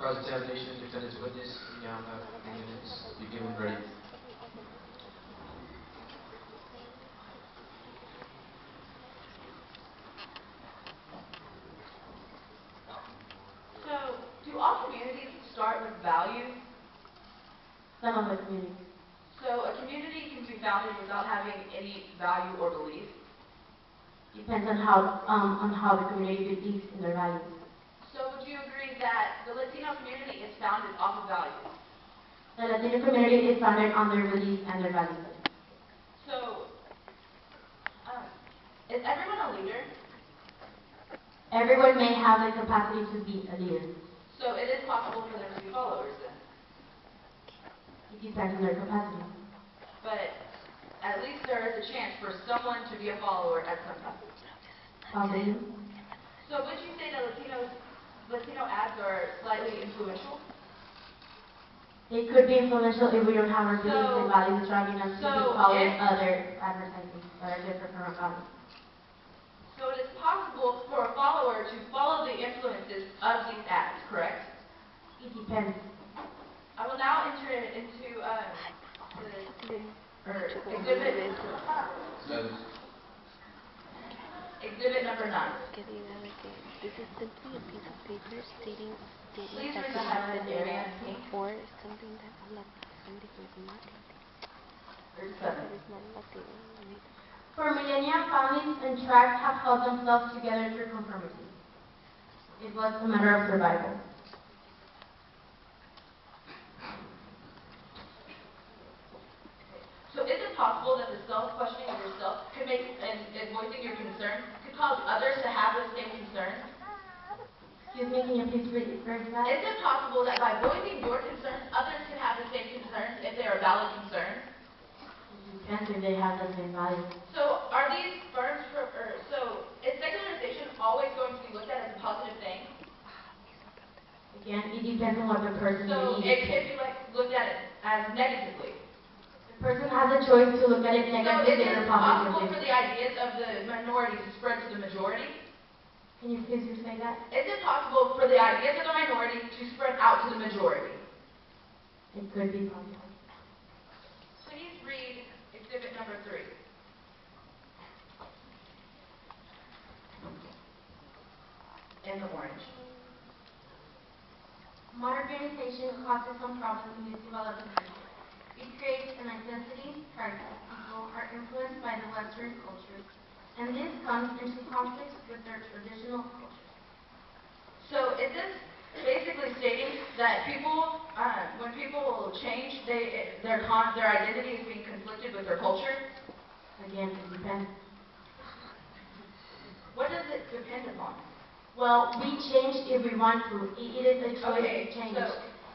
Cross-examination, defendant's witness, you now have 3 minutes. Be given ready. So, do all communities start with values? Some of the communities. So, a community can be founded without having any value or belief? Depends on how the community believes in their values. So, would you agree that the Latino community is founded off of values? The Latino community is founded on their beliefs and their values. So, is everyone a leader? Everyone may have the capacity to be a leader. So, it is possible for them to be followers then? It depends on their capacity. But at least there is a chance for someone to be a follower at some time. Possibly. So would you say that Latino ads are slightly influential? It could be influential if we don't have our beliefs and values strong enough to be following other advertising that are different from our values. So it is possible for a follower to follow the influences of these ads, correct? It depends. I will now enter into exhibit number 9. This is simply a piece of paper stating Please that read the highlighted area in pink. or something that a Latino is not. That is not Latino. For millennia, families and tribes have held themselves together through conformity. It was a matter of survival. So is it possible that the self-questioning of yourself could make, and voicing your concerns, could cause others to have those same concerns? Excuse me, can you please rephrase that? Is it possible that by voicing your concerns, others can have the same concerns if they are valid concerns? It depends if they have the same values. So are these firms, so is secularization always going to be looked at as a positive thing? Again, it depends on what the person So believes. it could be looked at as negatively. The person has a choice to look at it So is negatively it or possible for positively. the ideas of the minority to spread to the majority? Can you please say that? Is it possible for the ideas of the minority to spread out to the majority? It could be possible. Please read exhibit number 3. In the orange. Modernization causes some problems in this developing country. It creates an identity crisis. People are influenced by the Western culture, and this comes into conflict with their traditional culture. So is this basically stating that people, when people change, their identity is being conflicted with their culture? Again, it depends. What does it depend upon? Well, we change if we want to. It is a choice to change.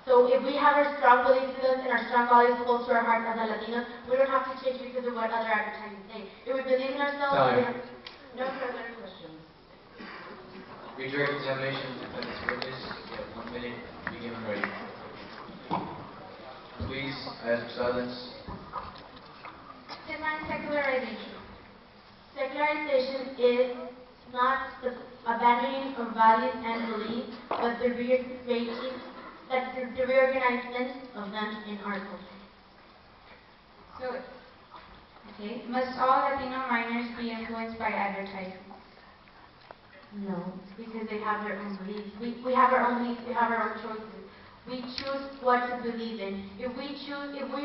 So if we have our strong beliefs in us and our strong values close to our hearts as a Latinos, we don't have to change because of what other advertising say. If we believe in ourselves, we have no further questions. Read your examination, defendant's witness. You have 1 minute. Be given ready. Please, I ask for silence. Define secularization. Secularization is not the abandoning of values and beliefs, but the reorganizement of them in our culture. So, must all Latino minors be influenced by advertising? No, because they have their own beliefs. We have our own beliefs, we have our own choices. We choose what to believe in. If we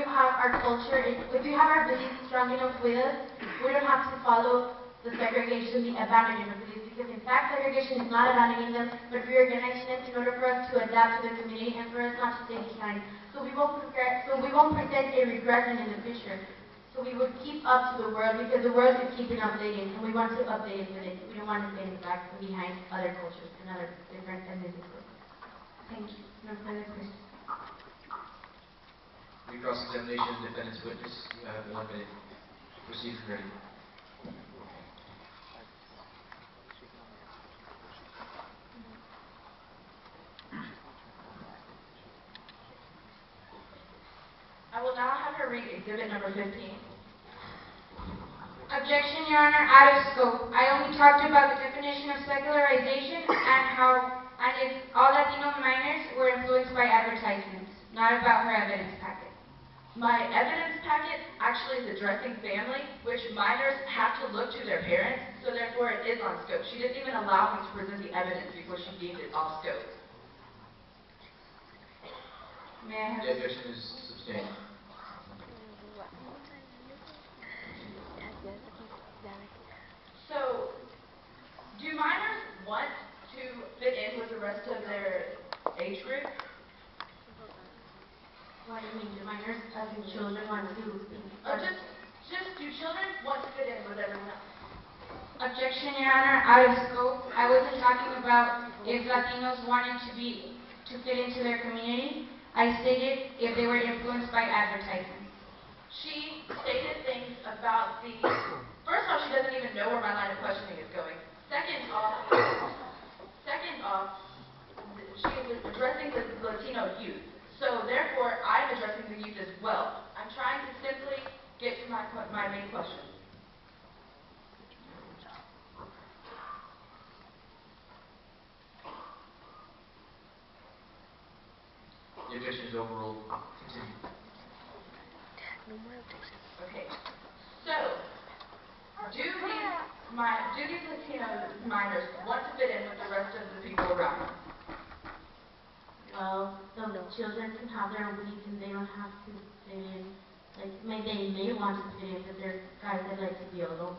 have our culture, if we have our beliefs strong enough with us, we don't have to follow the segregation, the abandoning of beliefs. Because in fact, segregation is not abandoning them, but reorganizing them in order for us to adapt to the community and for us not to stay behind. So we won't present a regression in the future. So we would keep up to the world because the world is keeping updating, and we want to update it with it. We don't want to stay in the back and behind other cultures and other different ethnicities. Thank you. No further questions. Read cross-examination, defendant's witness. You have 1 minute. Proceed when ready. I will now have her read exhibit number 15. Objection, Your Honor, out of scope. I only talked about the definition of secularization and how And if all Latino minors were influenced by advertisements, not about her evidence packet. My evidence packet actually is addressing family, which minors have to look to their parents, so therefore it is on scope. She didn't even allow me to present the evidence before she deemed it off scope. May I have The objection is sustained. So, do minors want to fit in with the rest of their age group? What do you mean, do minors as in children want to be? Or just do children want to fit in with everyone else? Objection, Your Honor, out of scope. I wasn't talking about if Latinos wanted to fit into their community. I stated if they were influenced by advertisements. She stated things about the, first off, she doesn't even know where my line of questioning is going. Second off, she is addressing the Latino youth. So therefore, I'm addressing the youth as well. I'm trying to simply get to my main question. The objection is overruled. Continue. No more objection. Okay. So, do these Latino minors want to fit in with the rest of the people around them? Well, the children can have their own beliefs and they don't have to fit in. Like, they may want to fit in, but there's guys that like to be alone.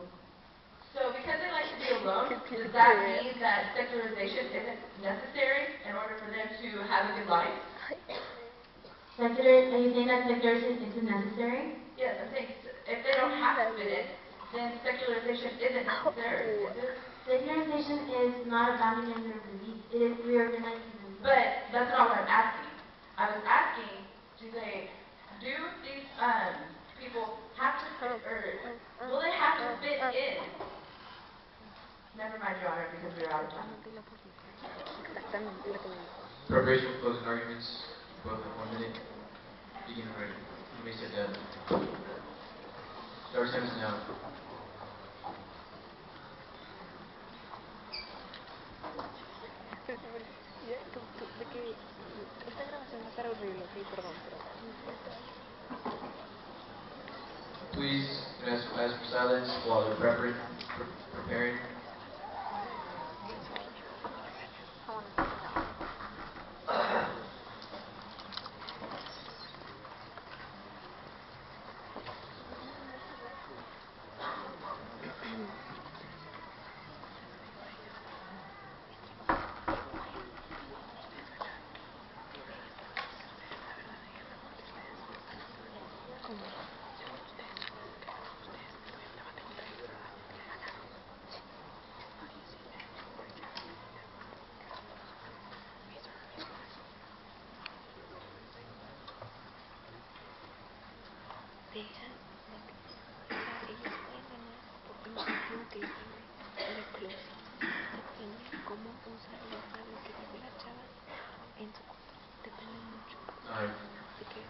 So because they like to be alone, does that mean that secularization isn't necessary in order for them to have a good life? Are you saying that secularization isn't necessary? Yes, I'm saying if they don't have to fit in, then secularization isn't necessary, is it? Secularization is not abandoning their beliefs, it is reorganizing themselves. But that's not what I'm asking. I was asking, do these people have to fit, or will they have to fit in? Never mind, Your Honor, because we're out of time. Exactamente lo que me dijo. Preparation for closing arguments. Both have 1 minute. Begin ready. You may sit down. Your time is now. Ya, de que esta grabación va a estar horrible, ok, perdón, pero no importa. Please ask for silence while they're preparing. Dejan, o sea, ellos pueden ganar por el objetivo que les dije, el closet. Depende cómo usa ella sabe lo que dice la chava en su contra. Depende mucho. De que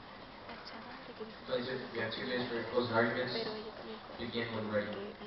la chava de que dijo Please, we have 2 minutes for closing arguments. pero ella también puede Begin when decir ready. que